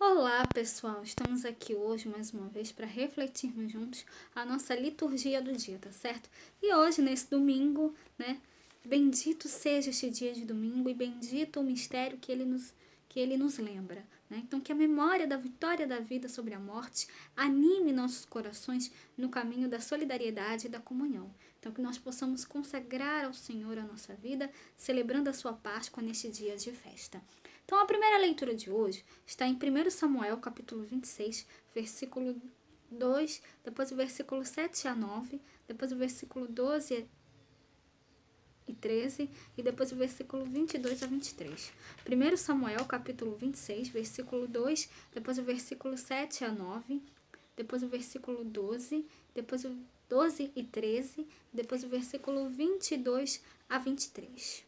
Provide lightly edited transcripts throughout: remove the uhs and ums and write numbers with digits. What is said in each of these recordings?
Olá, pessoal! Estamos aqui hoje mais uma vez para refletirmos juntos a nossa liturgia do dia, tá certo? E hoje, nesse domingo, né? Bendito seja este dia de domingo e bendito o mistério que ele nos lembra, né? Então, que a memória da vitória da vida sobre a morte anime nossos corações no caminho da solidariedade e da comunhão. Então, que nós possamos consagrar ao Senhor a nossa vida, celebrando a sua Páscoa neste dia de festa. Então, a primeira leitura de hoje está em 1 Samuel, capítulo 26, versículo 2, depois o versículo 7 a 9, depois o versículo 12 e 13 e depois o versículo 22 a 23. 1 Samuel, capítulo 26, versículo 2, depois o versículo 7 a 9, depois o versículo 12, depois o 12 e 13, depois o versículo 22 a 23.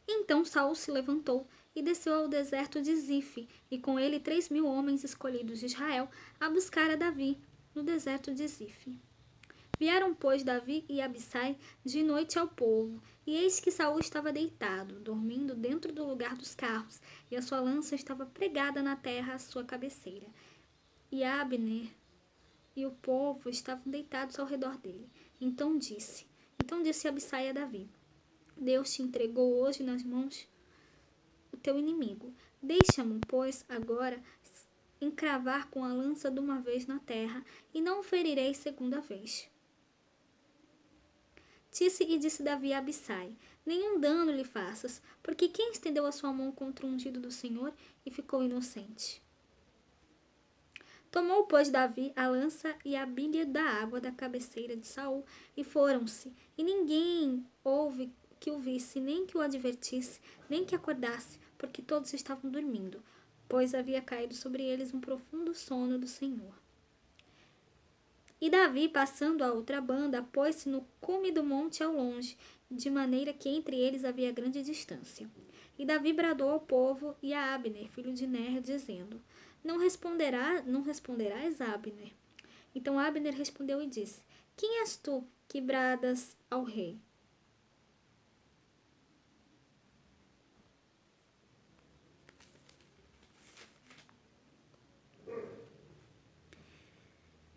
Então Saul se levantou e desceu ao deserto de Zife, e com ele 3.000 homens escolhidos de Israel a buscar a Davi no deserto de Zife. Vieram, pois, Davi e Abissai de noite ao povo, e eis que Saul estava deitado, dormindo dentro do lugar dos carros, e a sua lança estava pregada na terra à sua cabeceira. E Abner e o povo estavam deitados ao redor dele. Então disse Abissai a Davi: Deus te entregou hoje nas mãos o teu inimigo. Deixa-mo, pois, agora encravar com a lança de uma vez na terra, e não o ferirei segunda vez. Disse Davi a Abissai: Nenhum dano lhe faças, porque quem estendeu a sua mão contra o ungido do Senhor e ficou inocente? Tomou, pois, Davi a lança e a bilha da água da cabeceira de Saul, e foram-se, e ninguém houve que o visse, nem que o advertisse, nem que acordasse, porque todos estavam dormindo, pois havia caído sobre eles um profundo sono do Senhor. E Davi, passando a outra banda, pôs-se no cume do monte ao longe, de maneira que entre eles havia grande distância. E Davi bradou ao povo e a Abner, filho de Ner, dizendo: Não responderás, Abner? Então Abner respondeu e disse: Quem és tu que bradas ao rei?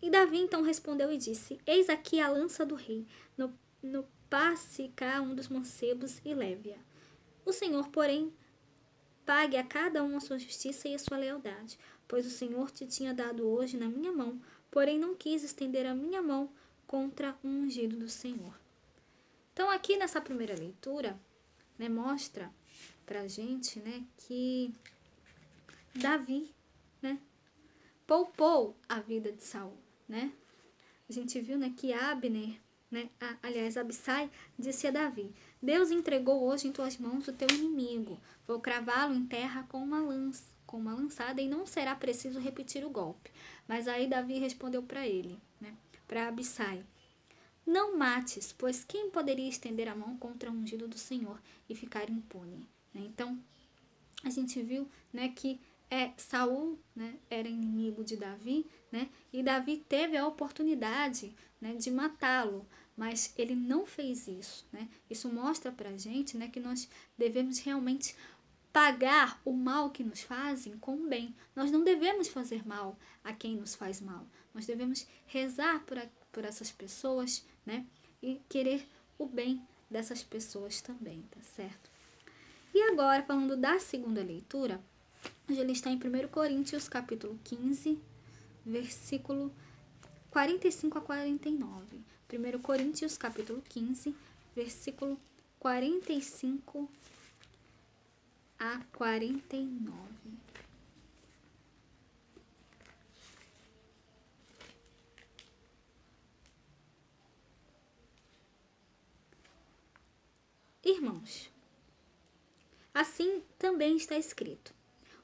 E Davi então respondeu e disse: Eis aqui a lança do rei, no passe cá um dos mancebos e leve-a. O Senhor, porém, pague a cada um a sua justiça e a sua lealdade, pois o Senhor te tinha dado hoje na minha mão, porém não quis estender a minha mão contra um ungido do Senhor. Então aqui nessa primeira leitura, né, mostra pra gente, né, que Davi, né, poupou a vida de Saul, né? A gente viu, né, que Abner, né, Abissai disse a Davi: Deus entregou hoje em tuas mãos o teu inimigo. Vou cravá-lo em terra com uma lançada, e não será preciso repetir o golpe. Mas aí Davi respondeu para ele, né, para Abissai: Não mates, pois quem poderia estender a mão contra o ungido do Senhor e ficar impune? Então, a gente viu, né, que Saul, né, era inimigo de Davi, né, e Davi teve a oportunidade, né, de matá-lo, mas ele não fez isso, né? Isso mostra pra gente, né, que nós devemos realmente pagar o mal que nos fazem com o bem. Nós não devemos fazer mal a quem nos faz mal. Nós devemos rezar por essas pessoas, né, e querer o bem dessas pessoas também, tá certo? E agora, falando da segunda leitura, hoje ele está em 1 Coríntios, capítulo 15, versículo 45 a 49. 1 Coríntios, capítulo 15, versículo 45 a 49. Irmãos, assim também está escrito: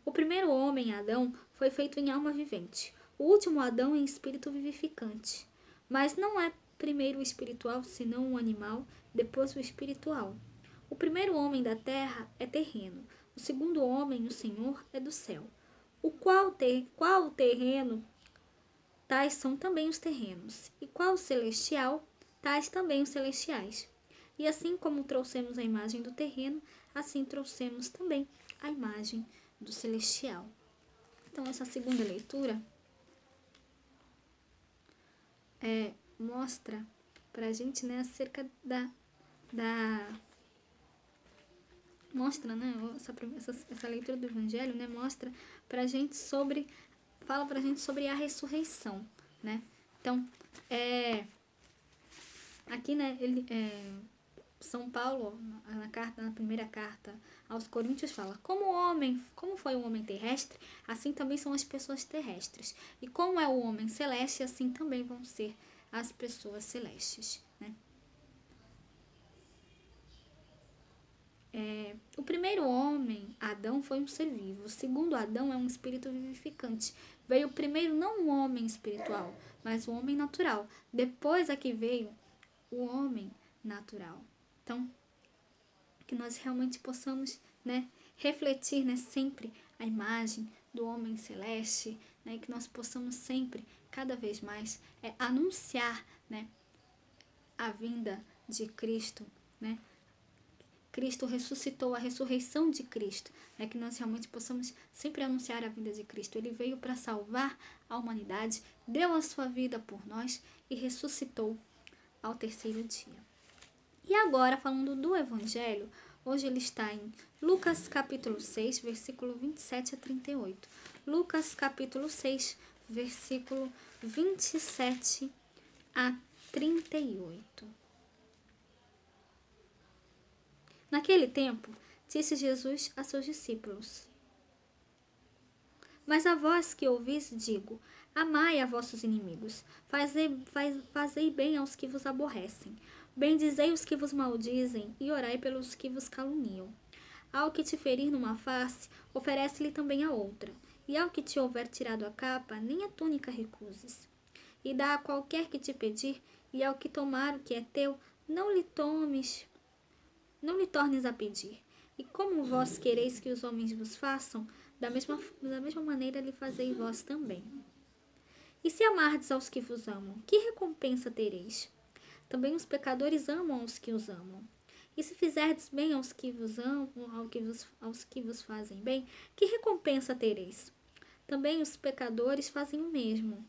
o primeiro homem, Adão, foi feito em alma vivente, o último Adão em espírito vivificante. Mas não é primeiro o espiritual, senão o animal, depois o espiritual. O primeiro homem da terra é terreno, o segundo homem, o Senhor, é do céu. Qual o terreno, tais são também os terrenos, e qual o celestial, tais também os celestiais. E assim como trouxemos a imagem do terreno, assim trouxemos também a imagem do celestial. Então, essa segunda leitura mostra pra gente, né, acerca mostra, né, essa leitura do Evangelho, né, mostra pra gente fala pra gente sobre a ressurreição, né? Então, aqui, né, São Paulo, na primeira carta aos Coríntios, fala: como foi o homem terrestre, assim também são as pessoas terrestres. E como é o homem celeste, assim também vão ser as pessoas celestes, né? O primeiro homem, Adão, foi um ser vivo. O segundo Adão é um espírito vivificante. Veio primeiro não um homem espiritual, mas o homem natural. Depois é que veio o homem natural. Então, que nós realmente possamos, né, refletir, né, sempre a imagem do homem celeste, né, que nós possamos sempre, cada vez mais, anunciar, né, a vinda de Cristo, né? Cristo ressuscitou, a ressurreição de Cristo, né? Que nós realmente possamos sempre anunciar a vinda de Cristo. Ele veio para salvar a humanidade, deu a sua vida por nós e ressuscitou ao terceiro dia. E agora, falando do Evangelho, hoje ele está em Lucas capítulo 6, versículo 27 a 38. Lucas capítulo 6, versículo 27 a 38. Naquele tempo, disse Jesus a seus discípulos: Mas a vós que ouvis, digo: amai a vossos inimigos, fazei bem aos que vos aborrecem, bendizei os que vos maldizem e orai pelos que vos caluniam. Ao que te ferir numa face, oferece-lhe também a outra, e ao que te houver tirado a capa, nem a túnica recuses. E dá a qualquer que te pedir, e ao que tomar o que é teu, não lhe tornes a pedir. E como vós quereis que os homens vos façam, da mesma maneira lhe fazei vós também. E se amardes aos que vos amam, que recompensa tereis? Também os pecadores amam aos que os amam. E se fizerdes bem aos que vos amam, aos que vos fazem bem, que recompensa tereis? Também os pecadores fazem o mesmo.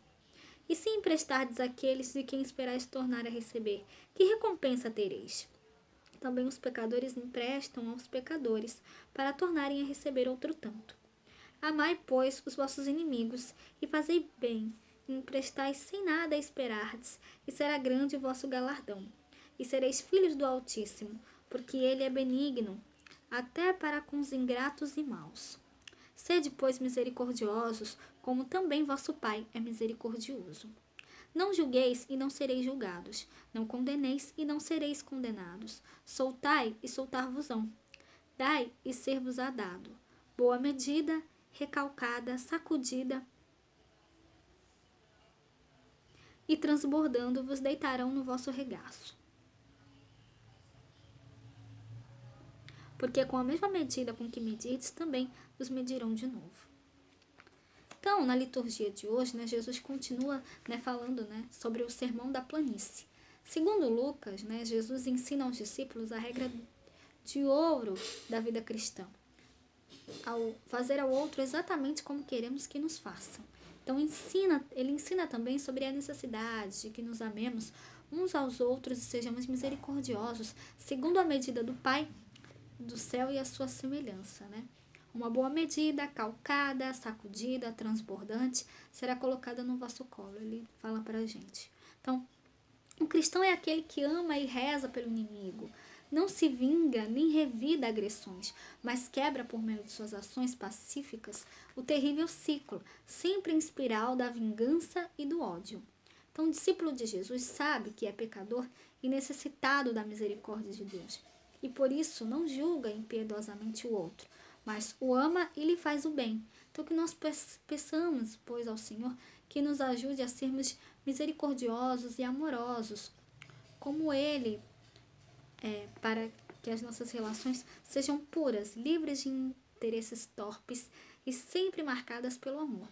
E se emprestardes àqueles de quem esperais tornar a receber, que recompensa tereis? Também os pecadores emprestam aos pecadores, para tornarem a receber outro tanto. Amai, pois, os vossos inimigos, e fazei bem, e emprestai sem nada a esperardes, e será grande o vosso galardão. E sereis filhos do Altíssimo, porque ele é benigno, até para com os ingratos e maus. Sede, pois, misericordiosos, como também vosso Pai é misericordioso. Não julgueis e não sereis julgados. Não condeneis e não sereis condenados. Soltai e soltar-vos-ão. Dai e ser-vos-á dado. Boa medida, recalcada, sacudida e transbordando vos deitarão no vosso regaço. Porque com a mesma medida com que medirdes, também vos medirão de novo. Então, na liturgia de hoje, né, Jesus continua, né, falando, né, sobre o sermão da planície. Segundo Lucas, né, Jesus ensina aos discípulos a regra de ouro da vida cristã, ao fazer ao outro exatamente como queremos que nos façam. Então, ele ensina também sobre a necessidade de que nos amemos uns aos outros e sejamos misericordiosos, segundo a medida do Pai do céu e a sua semelhança, né? Uma boa medida, calcada, sacudida, transbordante, será colocada no vosso colo. Ele fala pra gente. Então, o cristão é aquele que ama e reza pelo inimigo. Não se vinga nem revida agressões, mas quebra por meio de suas ações pacíficas o terrível ciclo, sempre em espiral da vingança e do ódio. Então, o discípulo de Jesus sabe que é pecador e necessitado da misericórdia de Deus. E por isso não julga impiedosamente o outro, mas o ama e lhe faz o bem. Então que nós peçamos, pois, ao Senhor que nos ajude a sermos misericordiosos e amorosos, como Ele, para que as nossas relações sejam puras, livres de interesses torpes e sempre marcadas pelo amor.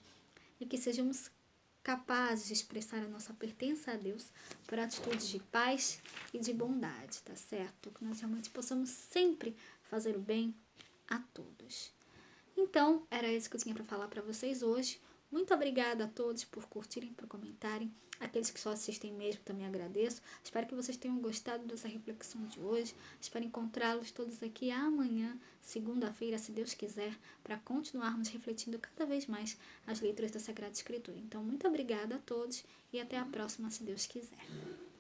E que sejamos capazes de expressar a nossa pertença a Deus por atitudes de paz e de bondade, tá certo? Que nós realmente possamos sempre fazer o bem a todos. Então, era isso que eu tinha para falar para vocês hoje. Muito obrigada a todos por curtirem, por comentarem. Aqueles que só assistem mesmo, também agradeço. Espero que vocês tenham gostado dessa reflexão de hoje. Espero encontrá-los todos aqui amanhã, segunda-feira, se Deus quiser, para continuarmos refletindo cada vez mais as leituras da Sagrada Escritura. Então, muito obrigada a todos e até a próxima, se Deus quiser.